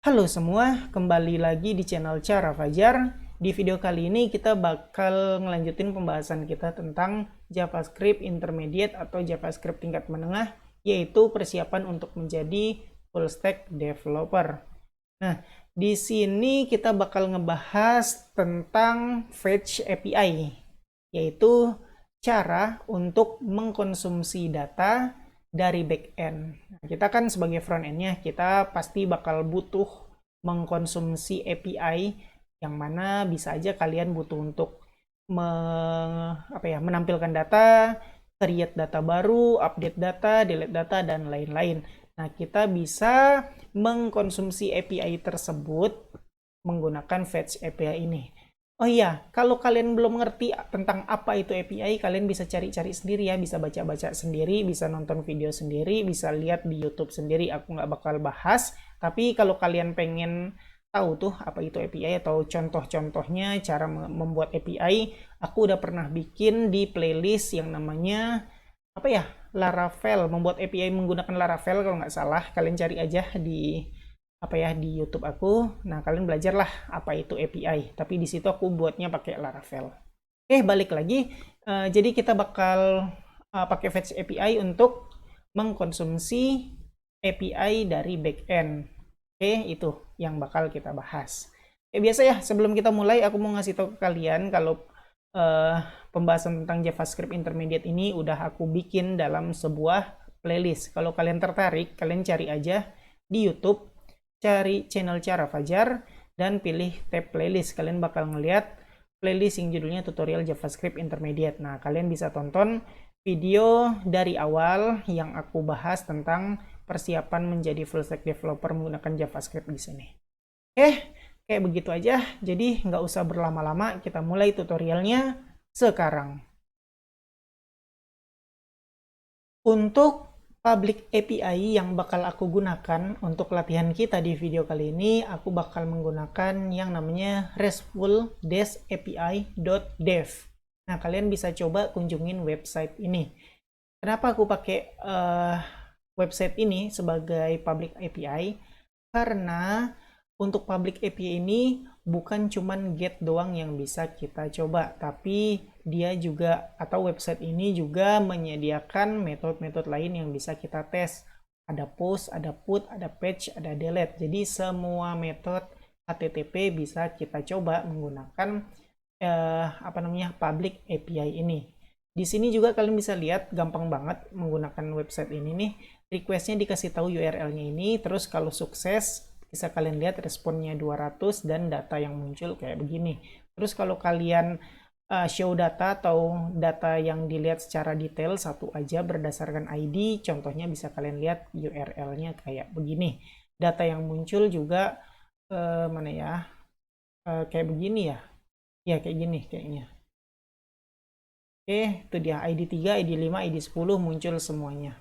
Halo semua, kembali lagi di channel Cara Fajar. Di video kali ini kita bakal ngelanjutin pembahasan kita tentang JavaScript Intermediate atau JavaScript tingkat menengah, yaitu persiapan untuk menjadi full stack developer. Nah, di sini kita bakal ngebahas tentang Fetch API, yaitu cara untuk mengkonsumsi data dari backend. Nah, kita kan sebagai front end-nya, kita pasti bakal butuh mengkonsumsi API yang mana bisa aja kalian butuh untuk menampilkan data, create data baru, update data, delete data, dan lain-lain. Nah, kita bisa mengkonsumsi API tersebut menggunakan Fetch API ini. Oh iya, kalau kalian belum ngerti tentang apa itu API, kalian bisa cari-cari sendiri ya, bisa baca-baca sendiri, bisa nonton video sendiri, bisa lihat di YouTube sendiri. Aku nggak bakal bahas, tapi kalau kalian pengen tahu tuh apa itu API atau contoh-contohnya cara membuat API, aku udah pernah bikin di playlist yang namanya apa ya, Laravel, membuat API menggunakan Laravel kalau nggak salah. Kalian cari aja di di YouTube aku. Nah, kalian belajarlah apa itu API. Tapi di situ aku buatnya pakai Laravel. Oke, balik lagi. Jadi kita bakal pakai Fetch API untuk mengkonsumsi API dari backend. Oke, itu yang bakal kita bahas. Biasa ya, sebelum kita mulai, aku mau ngasih tahu ke kalian kalau uh, pembahasan tentang JavaScript Intermediate ini udah aku bikin dalam sebuah playlist. Kalau kalian tertarik, kalian cari aja di YouTube, cari channel Cara Fajar, dan pilih tab playlist. Kalian bakal ngeliat playlist yang judulnya tutorial JavaScript Intermediate. Nah, kalian bisa tonton video dari awal yang aku bahas tentang persiapan menjadi full stack developer menggunakan JavaScript di sini. Kayak begitu aja. Jadi nggak usah berlama-lama, kita mulai tutorialnya sekarang. Untuk public API yang bakal aku gunakan untuk latihan kita di video kali ini, aku bakal menggunakan yang namanya restful-api.dev. Nah, kalian bisa coba kunjungin website ini. Kenapa aku pakai website ini sebagai public API? Karena untuk public API ini bukan cuman get doang yang bisa kita coba, tapi dia juga atau website ini juga menyediakan metode-metode lain yang bisa kita tes. Ada post, ada put, ada patch, ada delete. Jadi semua metode HTTP bisa kita coba menggunakan public API ini. Di sini juga kalian bisa lihat gampang banget menggunakan website ini nih. Requestnya dikasih tahu URL-nya ini, terus kalau sukses bisa kalian lihat responnya 200 dan data yang muncul kayak begini. Terus kalau kalian show data atau data yang dilihat secara detail satu aja berdasarkan ID, contohnya bisa kalian lihat URL-nya kayak begini. Data yang muncul juga kayak begini ya. Ya kayak gini kayaknya. Oke, itu dia ID 3, ID 5, ID 10 muncul semuanya.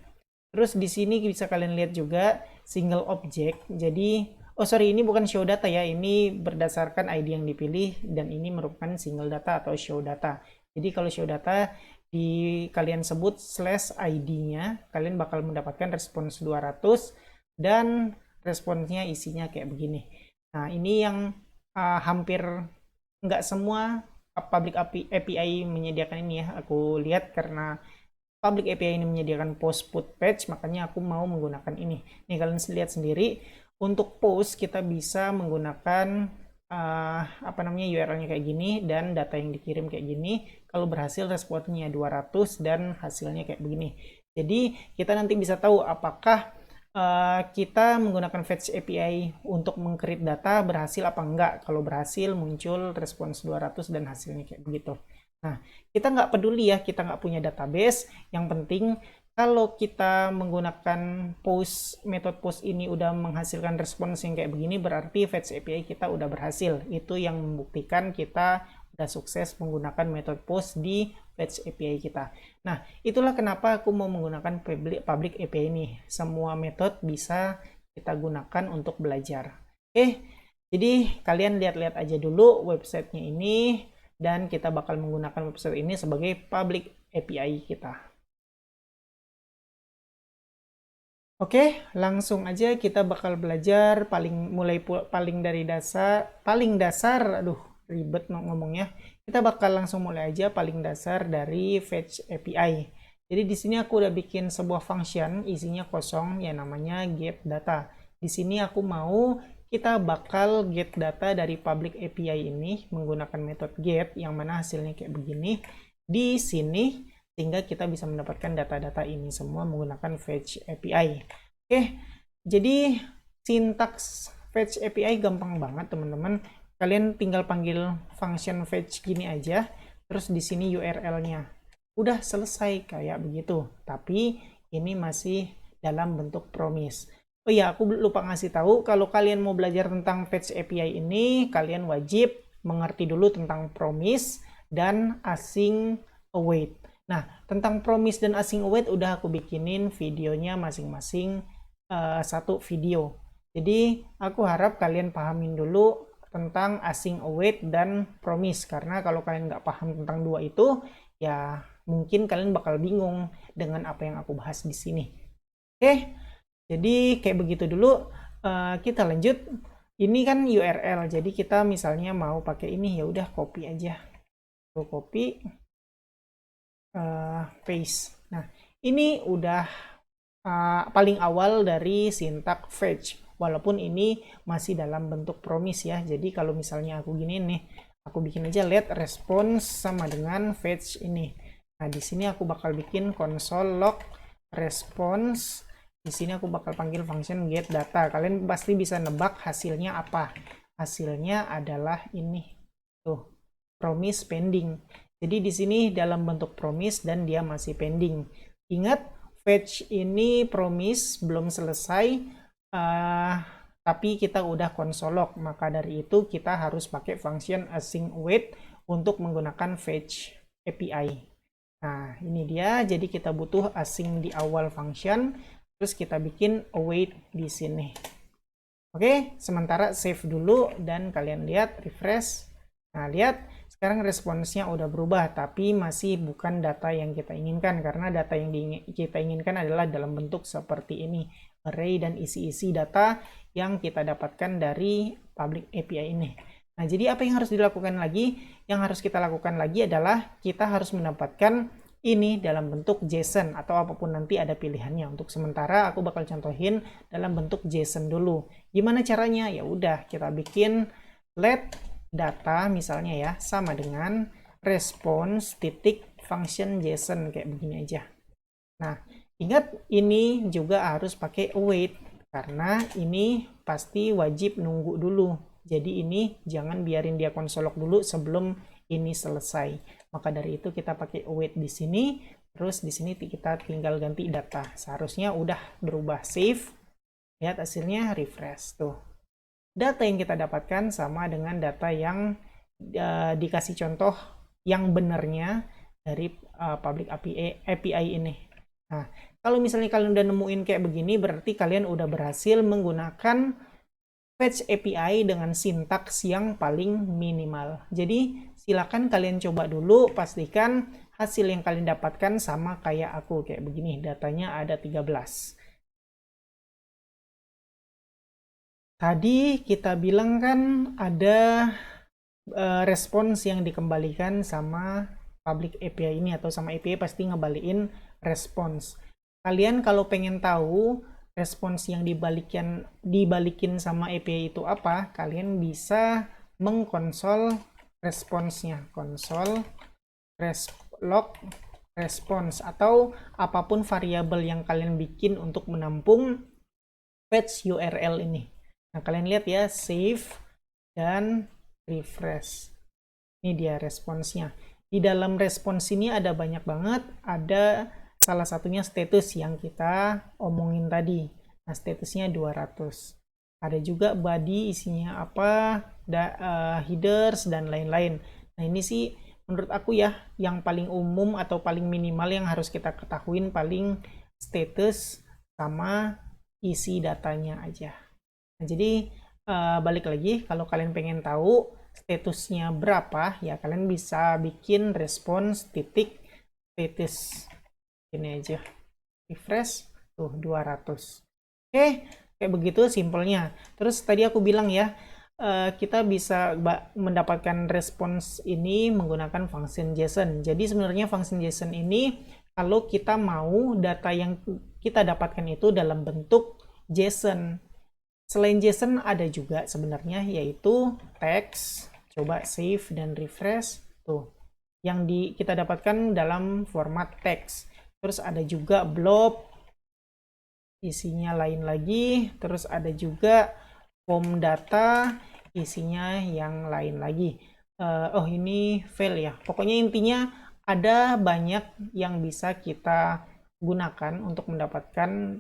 Terus di sini bisa kalian lihat juga single object. Jadi, ini bukan show data ya. Ini berdasarkan ID yang dipilih dan ini merupakan single data atau show data. Jadi kalau show data kalian sebut slash ID-nya, kalian bakal mendapatkan respons 200 dan responsnya isinya kayak begini. Nah, ini yang hampir nggak semua public API menyediakan ini ya. Aku lihat karena public API ini menyediakan post, put, patch, makanya aku mau menggunakan ini. Nih kalian lihat sendiri, untuk post kita bisa menggunakan URL-nya kayak gini dan data yang dikirim kayak gini. Kalau berhasil responnya 200 dan hasilnya kayak begini. Jadi kita nanti bisa tahu apakah kita menggunakan Fetch API untuk meng-create data berhasil apa enggak. Kalau berhasil muncul respons 200 dan hasilnya kayak begitu. Nah, kita nggak peduli ya, kita nggak punya database. Yang penting kalau kita menggunakan metode post ini udah menghasilkan respons yang kayak begini, berarti Fetch API kita udah berhasil. Itu yang membuktikan kita udah sukses menggunakan metode post di Fetch API kita. Nah, itulah kenapa aku mau menggunakan public API ini. Semua metode bisa kita gunakan untuk belajar. Jadi kalian lihat-lihat aja dulu websitenya ini dan kita bakal menggunakan website ini sebagai public API kita. Oke, langsung aja kita bakal belajar paling dasar, aduh ribet ngomongnya. Kita bakal langsung mulai aja paling dasar dari Fetch API. Jadi di sini aku udah bikin sebuah function isinya kosong yang namanya get data. Di sini aku mau kita bakal get data dari public API ini menggunakan metode get yang mana hasilnya kayak begini. Di sini sehingga kita bisa mendapatkan data-data ini semua menggunakan Fetch API. Oke, jadi sintaks Fetch API gampang banget teman-teman. Kalian tinggal panggil function fetch gini aja, terus di sini URL-nya. Udah selesai kayak begitu. Tapi ini masih dalam bentuk promise. Oh iya, aku lupa ngasih tahu kalau kalian mau belajar tentang Fetch API ini, kalian wajib mengerti dulu tentang promise dan async await. Nah, tentang promise dan async await udah aku bikinin videonya masing-masing satu video. Jadi, aku harap kalian pahamin dulu tentang async await dan promise. Karena kalau kalian nggak paham tentang dua itu, ya mungkin kalian bakal bingung dengan apa yang aku bahas di sini. Oke, jadi kayak begitu dulu. Kita lanjut. Ini kan URL, jadi kita misalnya mau pakai ini, ya udah copy aja. Copy. Paste. Nah, ini udah paling awal dari sintak fetch. Walaupun ini masih dalam bentuk promise ya. Jadi kalau misalnya aku gini nih, aku bikin aja let response sama dengan fetch ini. Nah, di sini aku bakal bikin console log response. Di sini aku bakal panggil function get data. Kalian pasti bisa nebak hasilnya apa. Hasilnya adalah ini. Tuh, promise pending. Jadi di sini dalam bentuk promise dan dia masih pending. Ingat, fetch ini promise belum selesai, tapi kita udah console log. Maka dari itu kita harus pakai function async await untuk menggunakan fetch API. Nah, ini dia. Jadi kita butuh async di awal function, terus kita bikin await di sini. Oke, sementara save dulu dan kalian lihat, refresh. Nah, lihat sekarang responsnya udah berubah, tapi masih bukan data yang kita inginkan karena data yang kita inginkan adalah dalam bentuk seperti ini, array dan isi-isi data yang kita dapatkan dari public API ini. Nah, jadi apa yang harus dilakukan lagi? Yang harus kita lakukan lagi adalah kita harus mendapatkan ini dalam bentuk JSON atau apapun nanti ada pilihannya. Untuk sementara aku bakal contohin dalam bentuk JSON dulu. Gimana caranya? Ya udah, kita bikin let data misalnya ya sama dengan response titik function JSON kayak begini aja. Nah, ingat ini juga harus pakai await karena ini pasti wajib nunggu dulu. Jadi ini jangan biarin dia console log dulu sebelum ini selesai. Maka dari itu kita pakai await di sini, terus di sini kita tinggal ganti data. Seharusnya udah berubah, save. Lihat hasilnya, refresh tuh. Data yang kita dapatkan sama dengan data yang dikasih contoh yang benarnya dari public API ini. Nah, kalau misalnya kalian udah nemuin kayak begini, berarti kalian udah berhasil menggunakan Fetch API dengan sintaks yang paling minimal. Jadi, silakan kalian coba dulu, pastikan hasil yang kalian dapatkan sama kayak aku. Kayak begini, datanya ada 13. Tadi kita bilang kan ada respons yang dikembalikan sama public API ini atau sama API pasti ngebalikin respons. Kalian kalau pengen tahu respons yang dibalikin sama API itu apa, kalian bisa mengkonsol responsnya, console log response atau apapun variabel yang kalian bikin untuk menampung fetch URL ini. Nah, kalian lihat ya, save dan refresh. Ini dia responsnya. Di dalam respons ini ada banyak banget, ada salah satunya status yang kita omongin tadi. Nah, statusnya 200. Ada juga body isinya apa, headers dan lain-lain. Nah, ini sih menurut aku ya yang paling umum atau paling minimal yang harus kita ketahuin paling status sama isi datanya aja. Nah, jadi balik lagi kalau kalian pengen tahu statusnya berapa ya kalian bisa bikin respons titik status ini aja, refresh tuh 200. Oke, kayak begitu simpelnya. Terus tadi aku bilang ya, kita bisa mendapatkan respons ini menggunakan function JSON. Jadi sebenarnya function JSON ini kalau kita mau data yang kita dapatkan itu dalam bentuk JSON. Selain JSON ada juga sebenarnya yaitu teks. Coba save dan refresh. Tuh, yang kita dapatkan dalam format teks. Terus ada juga blob, isinya lain lagi. Terus ada juga form data, isinya yang lain lagi. Oh, ini fail ya. Pokoknya intinya ada banyak yang bisa kita gunakan untuk mendapatkan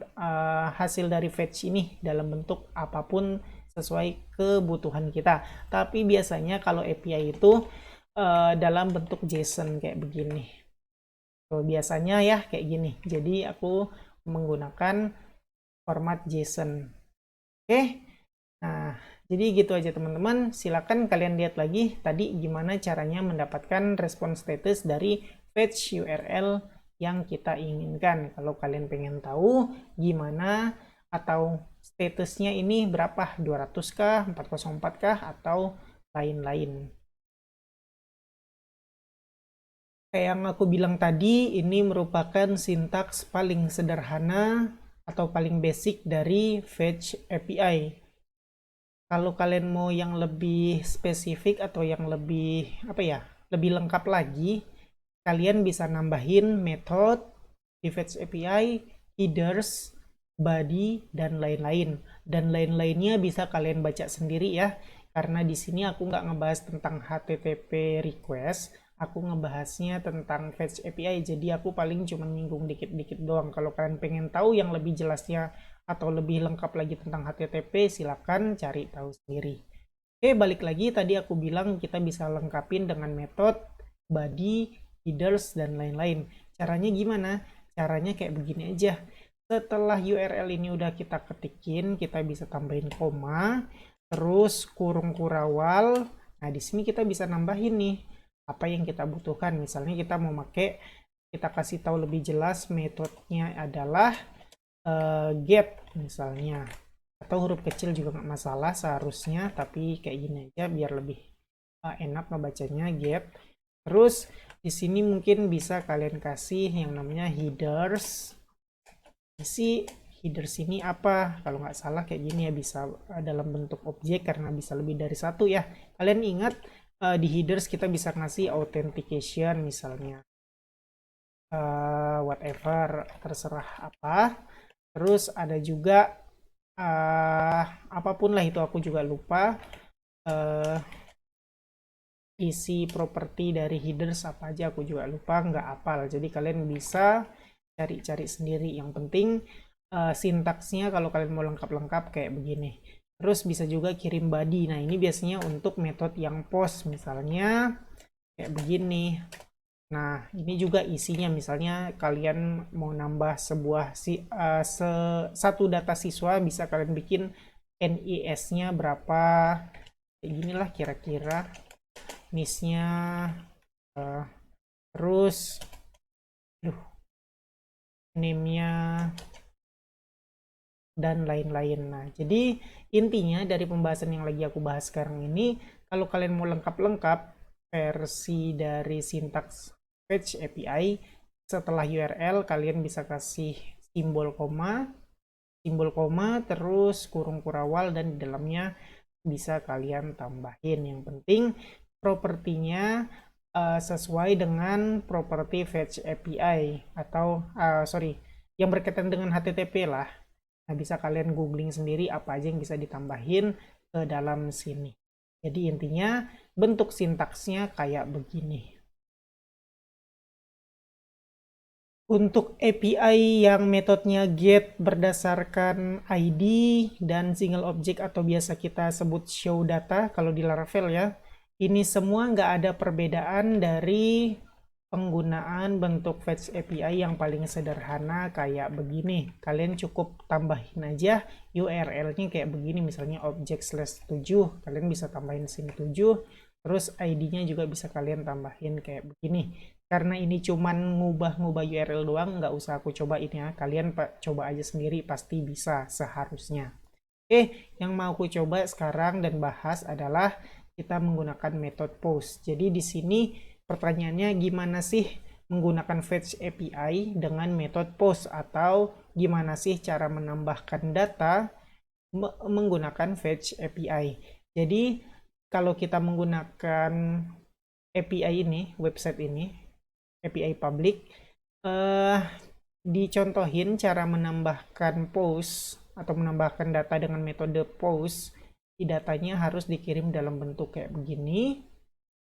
hasil dari fetch ini dalam bentuk apapun sesuai kebutuhan kita. Tapi biasanya kalau API itu dalam bentuk JSON kayak begini. So, biasanya ya kayak gini. Jadi aku menggunakan format JSON. Oke. Nah, jadi gitu aja teman-teman. Silakan kalian lihat lagi tadi gimana caranya mendapatkan respon status dari fetch URL yang kita inginkan. Kalau kalian pengen tahu gimana atau statusnya ini berapa, 200kah, 404kah, atau lain-lain. Kayak yang aku bilang tadi, ini merupakan sintaks paling sederhana atau paling basic dari Fetch API. Kalau kalian mau yang lebih spesifik atau yang lebih lebih lengkap lagi, kalian bisa nambahin method di Fetch API, headers, body, dan lain-lain. Dan lain-lainnya bisa kalian baca sendiri ya, karena di sini aku nggak ngebahas tentang HTTP request, aku ngebahasnya tentang Fetch API, jadi aku paling cuma nyinggung dikit-dikit doang. Kalau kalian pengen tahu yang lebih jelasnya atau lebih lengkap lagi tentang HTTP, silakan cari tahu sendiri. Oke, balik lagi tadi aku bilang kita bisa lengkapin dengan metode, body, headers, dan lain-lain. Caranya gimana? Caranya kayak begini aja. Setelah URL ini udah kita ketikin, kita bisa tambahin koma, terus kurung kurawal. Nah, di sini kita bisa nambahin nih apa yang kita butuhkan. Misalnya kita mau pakai, kita kasih tahu lebih jelas metodenya adalah get misalnya, atau huruf kecil juga nggak masalah seharusnya, tapi kayak gini aja biar lebih enak ngebacanya, get. Terus di sini mungkin bisa kalian kasih yang namanya headers. Isi headers ini apa? Kalau nggak salah kayak gini ya, bisa dalam bentuk objek karena bisa lebih dari satu ya. Kalian ingat di headers kita bisa ngasih authentication misalnya, whatever, terserah apa. Terus ada juga apapun lah itu, aku juga lupa isi properti dari headers apa aja, aku juga lupa, nggak hafal. Jadi kalian bisa cari-cari sendiri. Yang penting sintaksnya kalau kalian mau lengkap-lengkap kayak begini. Terus bisa juga kirim body. Nah, ini biasanya untuk metode yang post, misalnya kayak begini. Nah, ini juga isinya, misalnya kalian mau nambah sebuah satu data siswa, bisa kalian bikin NIS-nya berapa, kayak ginilah kira-kira, NIS-nya, terus name-nya, dan lain-lain. Nah, jadi intinya dari pembahasan yang lagi aku bahas sekarang ini, kalau kalian mau lengkap-lengkap versi dari sintaks Fetch API, setelah URL kalian bisa kasih simbol koma, terus kurung kurawal, dan di dalamnya bisa kalian tambahin. Yang penting propertinya sesuai dengan properti Fetch API, atau yang berkaitan dengan HTTP lah. Nah, bisa kalian googling sendiri apa aja yang bisa ditambahin ke dalam sini. Jadi intinya bentuk sintaksnya kayak begini. Untuk API yang metodenya get berdasarkan ID dan single object atau biasa kita sebut show data kalau di Laravel ya, ini semua nggak ada perbedaan dari penggunaan bentuk Fetch API yang paling sederhana kayak begini. Kalian cukup tambahin aja URL-nya kayak begini, misalnya object/7, kalian bisa tambahin sini 7, terus ID-nya juga bisa kalian tambahin kayak begini. karena ini cuman ngubah-ngubah URL doang, nggak usah aku cobain ya. Kalian coba aja sendiri, pasti bisa seharusnya. Oke, yang mau aku coba sekarang dan bahas adalah kita menggunakan metode post. Jadi di sini pertanyaannya gimana sih menggunakan fetch API dengan metode post, atau gimana sih cara menambahkan data menggunakan fetch API. Jadi kalau kita menggunakan API ini, website ini, API public, dicontohin cara menambahkan post atau menambahkan data dengan metode post. Di datanya harus dikirim dalam bentuk kayak begini,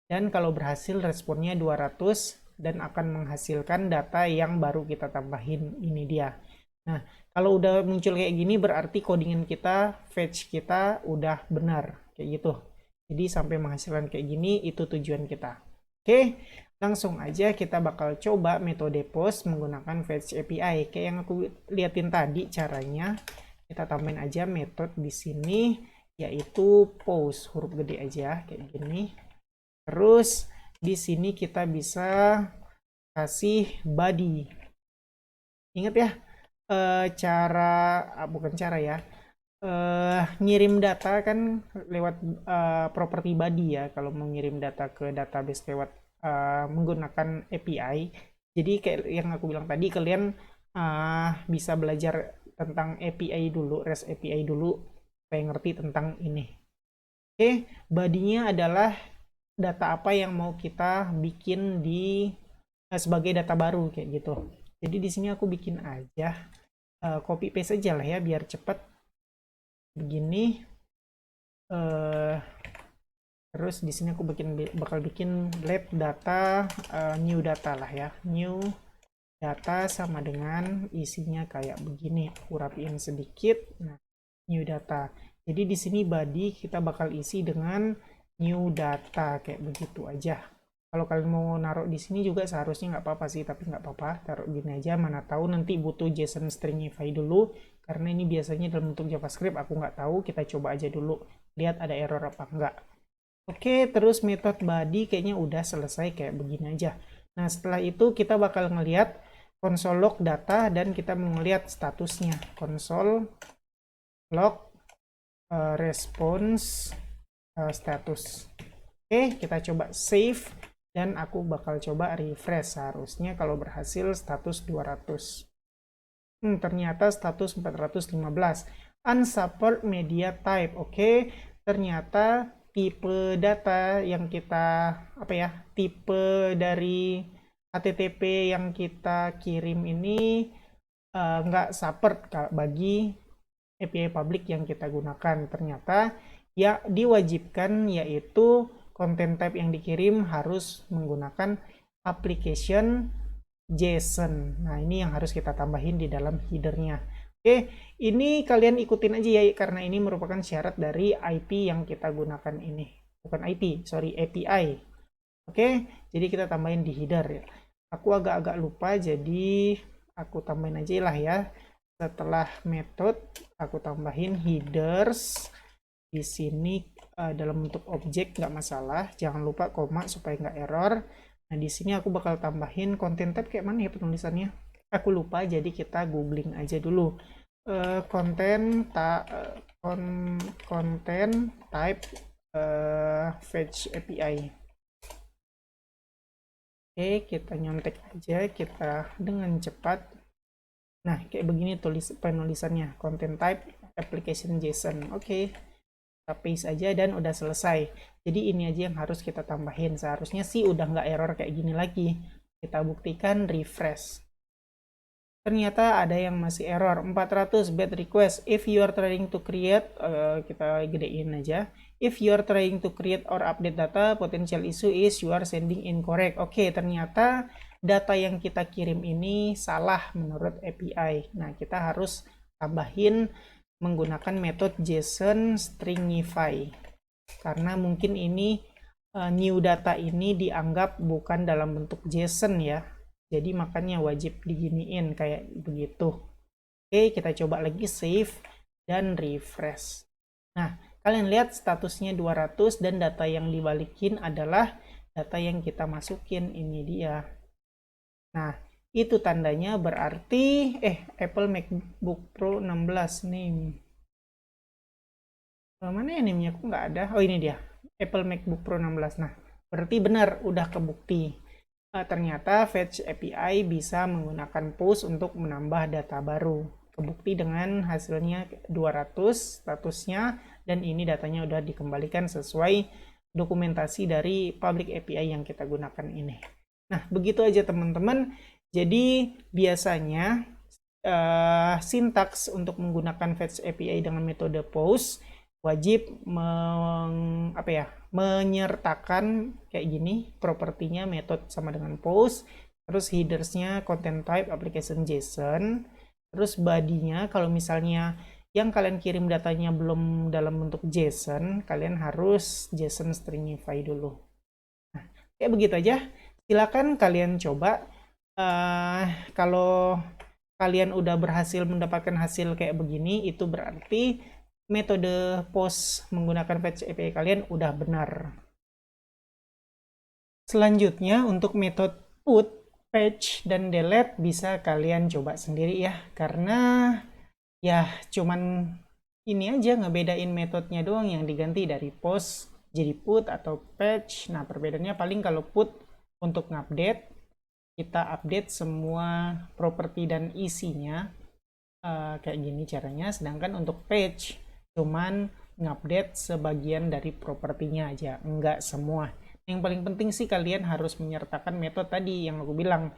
dan kalau berhasil responnya 200 dan akan menghasilkan data yang baru kita tambahin. Ini dia. Nah, kalau udah muncul kayak gini berarti codingan kita, fetch kita udah benar kayak gitu. Jadi sampai menghasilkan kayak gini, itu tujuan kita. Oke, langsung aja kita bakal coba metode post menggunakan fetch API. Kayak yang aku liatin tadi caranya, kita tambahin aja metode di sini, yaitu post, huruf gede aja kayak gini. Terus di sini kita bisa kasih body. Ingat ya, bukan cara ya, ngirim data kan lewat property body ya, kalau mau ngirim data ke database lewat menggunakan API. Jadi kayak yang aku bilang tadi, kalian bisa belajar tentang API dulu, REST API dulu, supaya ngerti tentang ini. Oke, body-nya adalah data apa yang mau kita bikin di sebagai data baru kayak gitu. Jadi di sini aku bikin aja, copy paste aja lah ya biar cepet. Begini. Terus di sini aku bakal bikin let data new data lah ya. New data sama dengan isinya kayak begini. Aku rapiin sedikit. Nah, new data. Jadi di sini body kita bakal isi dengan new data kayak begitu aja. Kalau kalian mau naruh di sini juga seharusnya nggak apa-apa sih, tapi nggak apa-apa, taruh gini aja. Mana tahu nanti butuh JSON stringify dulu, karena ini biasanya dalam bentuk JavaScript, aku nggak tahu. Kita coba aja dulu, lihat ada error apa enggak. Oke, terus metode body kayaknya udah selesai kayak begini aja. Nah, setelah itu kita bakal ngelihat console log data, dan kita mau ngelihat statusnya. Console log response status. Oke, kita coba save. Dan aku bakal coba refresh. Seharusnya kalau berhasil status 200. Ternyata status 415. Unsupport media type. Oke, ternyata tipe data yang kita, tipe dari HTTP yang kita kirim ini nggak support bagi API public yang kita gunakan. Ternyata ya diwajibkan, yaitu content type yang dikirim harus menggunakan application JSON. Nah, ini yang harus kita tambahin di dalam headernya. Oke, ini kalian ikutin aja ya, karena ini merupakan syarat dari IP yang kita gunakan ini. Bukan IP, sorry, API. Oke, jadi kita tambahin di header ya. Aku agak-agak lupa, jadi aku tambahin aja lah ya. Setelah method, aku tambahin headers. Di sini dalam bentuk objek, nggak masalah. Jangan lupa koma supaya nggak error. Nah, di sini aku bakal tambahin content type kayak mana ya penulisannya. Aku lupa, jadi kita googling aja dulu. Content type fetch API. Oke, kita nyontek aja kita dengan cepat. Nah, kayak begini penulisannya, content type application JSON. Oke, kita paste aja dan udah selesai. Jadi ini aja yang harus kita tambahin. Seharusnya sih udah nggak error kayak gini lagi. Kita buktikan, refresh. Ternyata ada yang masih error, 400 bad request. If you are trying to create, kita gedein aja. If you are trying to create or update data, potential issue is you are sending incorrect. Oke, ternyata data yang kita kirim ini salah menurut API. Nah, kita harus tambahin menggunakan metode JSON stringify. Karena mungkin ini new data ini dianggap bukan dalam bentuk JSON ya. Jadi makanya wajib diginiin kayak begitu. Oke, kita coba lagi save dan refresh. Nah, kalian lihat statusnya 200 dan data yang dibalikin adalah data yang kita masukin. Ini dia. Nah, itu tandanya berarti Apple MacBook Pro 16 nih. Mana ya name-nya? Kok nggak ada? Oh, ini dia. Apple MacBook Pro 16. Nah, berarti benar udah kebukti. Ternyata Fetch API bisa menggunakan post untuk menambah data baru. Kebukti dengan hasilnya 200 statusnya, dan ini datanya udah dikembalikan sesuai dokumentasi dari public API yang kita gunakan ini. Nah, begitu aja teman-teman. Jadi biasanya sintaks untuk menggunakan Fetch API dengan metode post wajib menyertakan kayak gini, propertinya method sama dengan post, terus headersnya content type application JSON, terus body-nya kalau misalnya yang kalian kirim datanya belum dalam bentuk JSON, kalian harus JSON stringify dulu. Nah, kayak begitu aja. Silakan kalian coba. Kalau kalian udah berhasil mendapatkan hasil kayak begini, itu berarti metode post menggunakan Fetch API kalian udah benar. Selanjutnya untuk metode put, fetch, dan delete bisa kalian coba sendiri ya, karena ya cuman ini aja ngebedain metodenya doang yang diganti dari post jadi put atau fetch. Nah, perbedaannya paling kalau put untuk ngupdate, kita update semua properti dan isinya kayak gini caranya, sedangkan untuk fetch cuman ngupdate sebagian dari propertinya aja, enggak semua. Yang paling penting sih kalian harus menyertakan metode tadi yang aku bilang.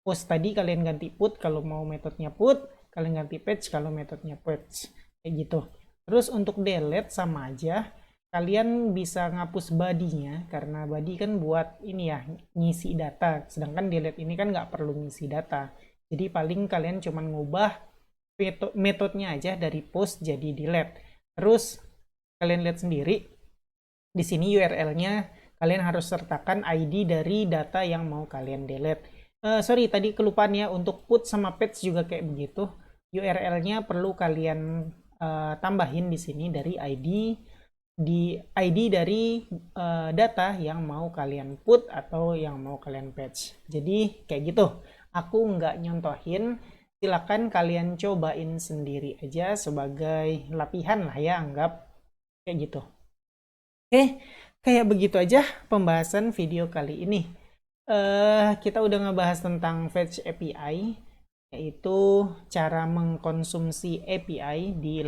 Post tadi kalian ganti put kalau mau metodenya put, kalian ganti fetch kalau metodenya fetch, kayak gitu. Terus untuk delete sama aja, kalian bisa ngapus body-nya, karena body kan buat ini ya, ngisi data, sedangkan delete ini kan nggak perlu ngisi data. Jadi paling kalian cuman ngubah metodenya aja dari post jadi delete. Terus kalian lihat sendiri di sini URL-nya kalian harus sertakan ID dari data yang mau kalian delete. Sorry, tadi kelupaan ya, untuk put sama fetch juga kayak begitu. URL-nya perlu kalian tambahin di sini dari ID dari data yang mau kalian put atau yang mau kalian fetch. Jadi kayak gitu. Aku nggak nyontohin, silakan kalian cobain sendiri aja sebagai latihan lah ya, anggap kayak gitu. Oke, kayak begitu aja pembahasan video kali ini. Kita udah ngebahas tentang Fetch API, yaitu cara mengkonsumsi API di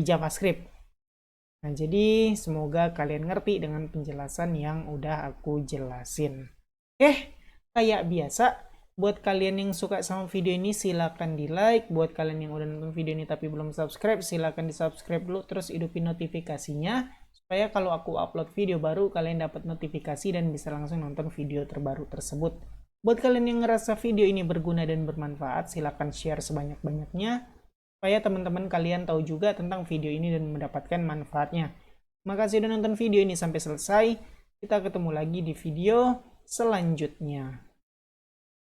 JavaScript. Nah, jadi semoga kalian ngerti dengan penjelasan yang udah aku jelasin. Oke, kayak biasa, buat kalian yang suka sama video ini silahkan di like. Buat kalian yang udah nonton video ini tapi belum subscribe, silahkan di subscribe dulu, terus hidupin notifikasinya supaya kalau aku upload video baru kalian dapat notifikasi dan bisa langsung nonton video terbaru tersebut. Buat kalian yang ngerasa video ini berguna dan bermanfaat, silahkan share sebanyak-banyaknya supaya teman-teman kalian tahu juga tentang video ini dan mendapatkan manfaatnya. Makasih udah nonton video ini sampai selesai. Kita ketemu lagi di video selanjutnya.